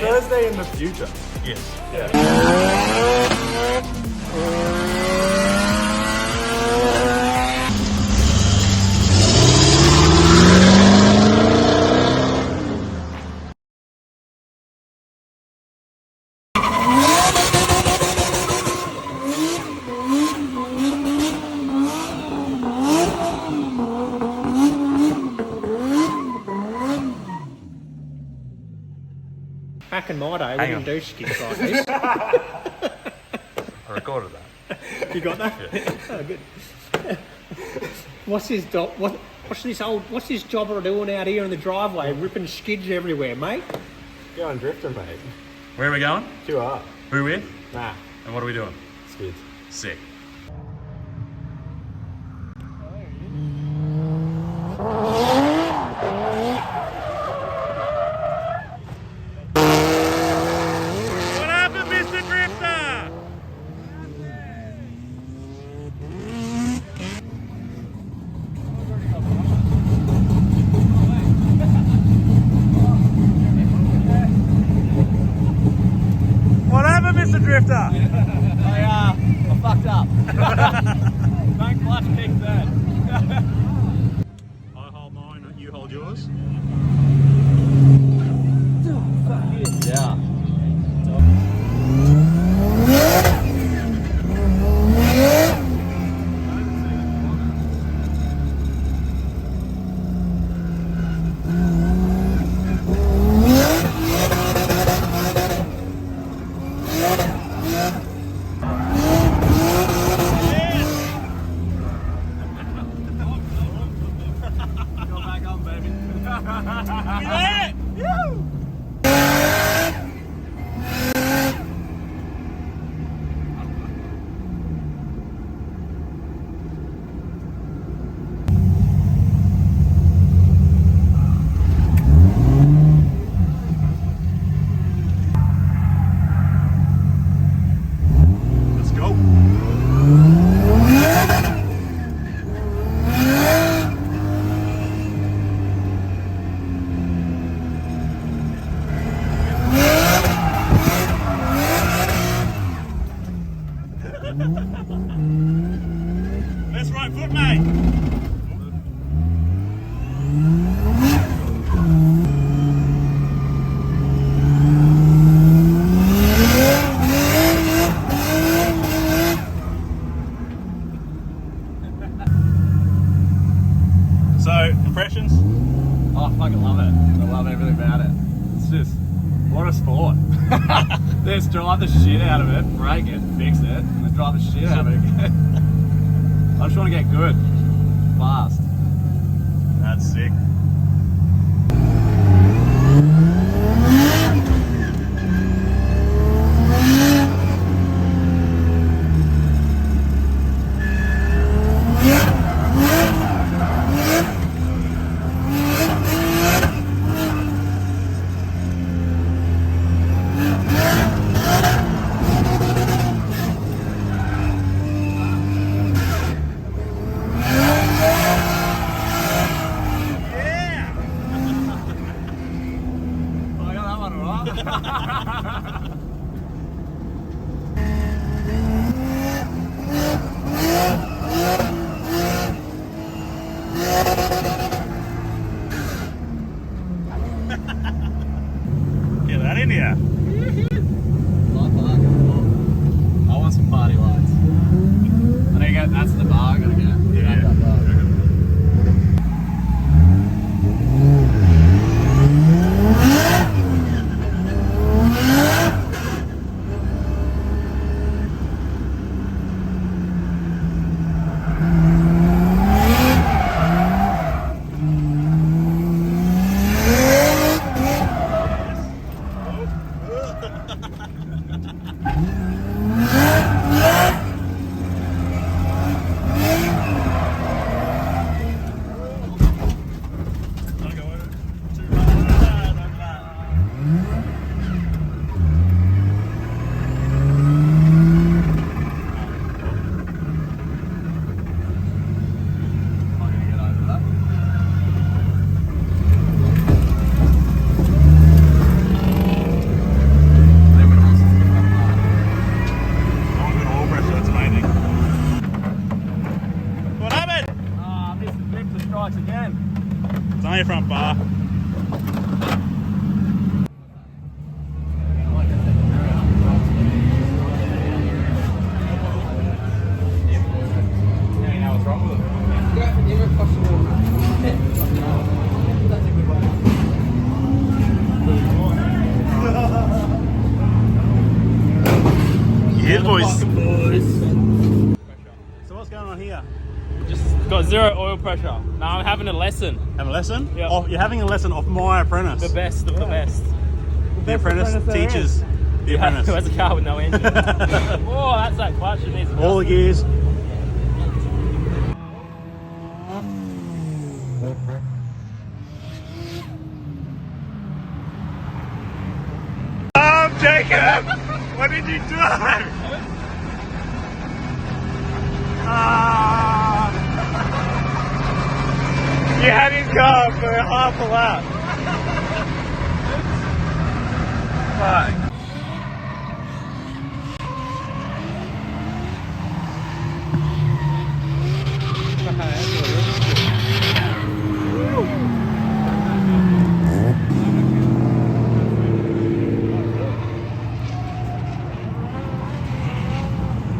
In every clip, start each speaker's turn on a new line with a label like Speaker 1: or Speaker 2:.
Speaker 1: Thursday in the future.
Speaker 2: Yes.
Speaker 1: Yeah.
Speaker 3: Back in my day, we didn't do skids like this.
Speaker 2: I recorded that.
Speaker 3: You got that?
Speaker 2: Yeah.
Speaker 3: Oh, good. What's this jobber doing out here in the driveway, ripping skids everywhere, mate?
Speaker 1: Going drifting, mate.
Speaker 2: Where are we going?
Speaker 1: You are.
Speaker 2: Who with?
Speaker 1: Nah.
Speaker 2: And what are we doing?
Speaker 1: Skids.
Speaker 2: Sick. What happened, Mr. Drifter? What happened, Mr. Drifter?
Speaker 4: I fucked up. Don't clutch kick that.
Speaker 2: I hold mine, you hold yours.
Speaker 4: Yeah. Go back on, baby.
Speaker 2: We did it! Let's go. That's right foot, mate. So, impressions?
Speaker 4: Oh, I fucking love it. I love everything about it. It's just, what a sport. Let's drive the shit out of it, break it, fix it, and then drive the shit out of it again. I just want to get good, fast.
Speaker 2: That's sick.
Speaker 4: I got that one right.
Speaker 2: Get that in here.
Speaker 4: I want some party lights. I need to get, that's the bar I gotta get.
Speaker 2: Yeah.
Speaker 4: That bar.
Speaker 2: It's on your front bar. Yeah, boys. So what's going on here?
Speaker 5: Just got zero oil pressure. Now I'm having a lesson.
Speaker 2: Have a lesson?
Speaker 5: Yep.
Speaker 2: Oh, you're having a lesson of my apprentice.
Speaker 5: The best of the best.
Speaker 2: The apprentice teaches the apprentice.
Speaker 5: Who has a car with no engine? Oh, that's that clutch. It needs
Speaker 2: All the gears. Jacob! What did you do? You had his car for half a lap. Fuck.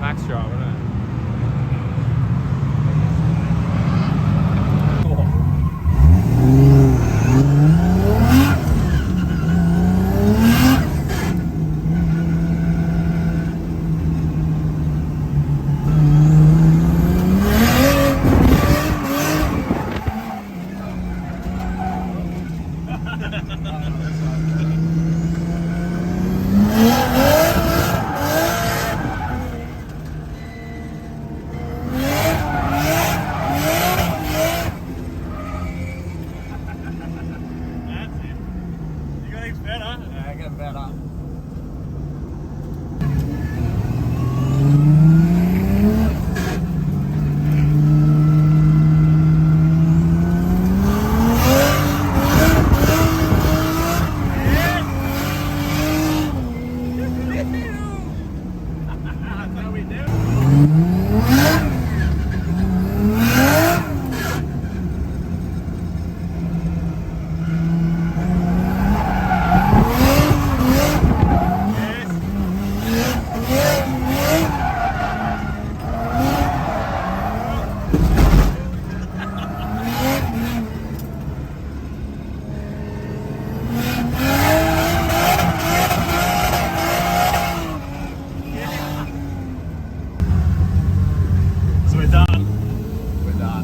Speaker 5: Max drive, isn't it?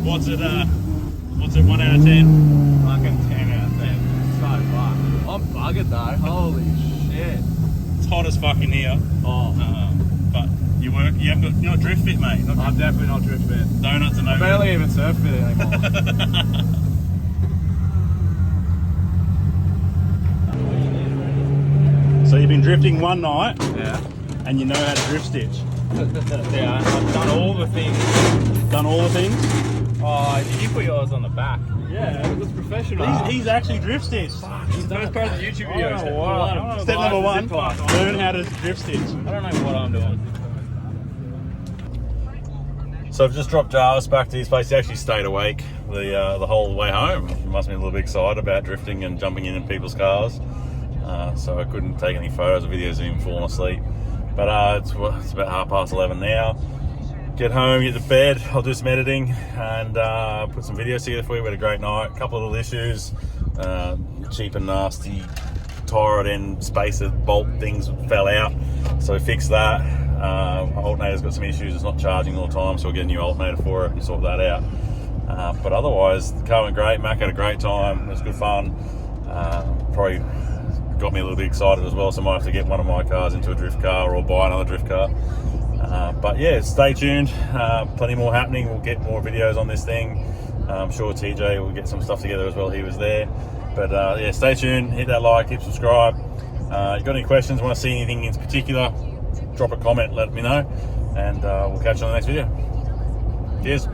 Speaker 2: What's it, 1 out of 10?
Speaker 4: Fucking 10 out of 10. So fun. I'm buggered though. Holy shit.
Speaker 2: It's hot as fuck in here.
Speaker 4: Oh.
Speaker 2: But you haven't got, you're not drift fit, mate. Not
Speaker 4: I'm definitely not drift fit.
Speaker 2: donuts and no.
Speaker 4: I barely even surf fit anymore.
Speaker 2: So you've been drifting one night
Speaker 4: Yeah.
Speaker 2: and you know how to drift stitch.
Speaker 5: Yeah, I've done all the things.
Speaker 2: Done all the things.
Speaker 5: Oh, did you put yours on the back?
Speaker 4: Yeah, it was professional.
Speaker 2: He's actually drift stitched.
Speaker 5: He's the first part of the YouTube video.
Speaker 2: Step number one, learn how to drift stitch.
Speaker 5: I don't know what I'm doing.
Speaker 2: So I've just dropped Jarvis back to his place. He actually stayed awake the whole way home. He must be a little bit excited about drifting and jumping in people's cars. So I couldn't take any photos or videos of him falling asleep. But it's about 11:30 now. Get home, get to bed. I'll do some editing and put some videos together for you. We had a great night. A couple of little issues. Cheap and nasty tire end spacer bolt things fell out. So we fixed that. Alternator's got some issues. It's not charging all the time, so we'll get a new alternator for it and sort that out. But otherwise, the car went great. Mac had a great time. It was good fun. Probably got me a little bit excited as well, so I might have to get one of my cars into a drift car or buy another drift car. But yeah, stay tuned. Plenty more happening. We'll get more videos on this thing. I'm sure TJ will get some stuff together as well. He was there. But yeah, stay tuned. Hit that like, hit subscribe. You got any questions, want to see anything in particular, drop a comment, let me know. And we'll catch you on the next video. Cheers.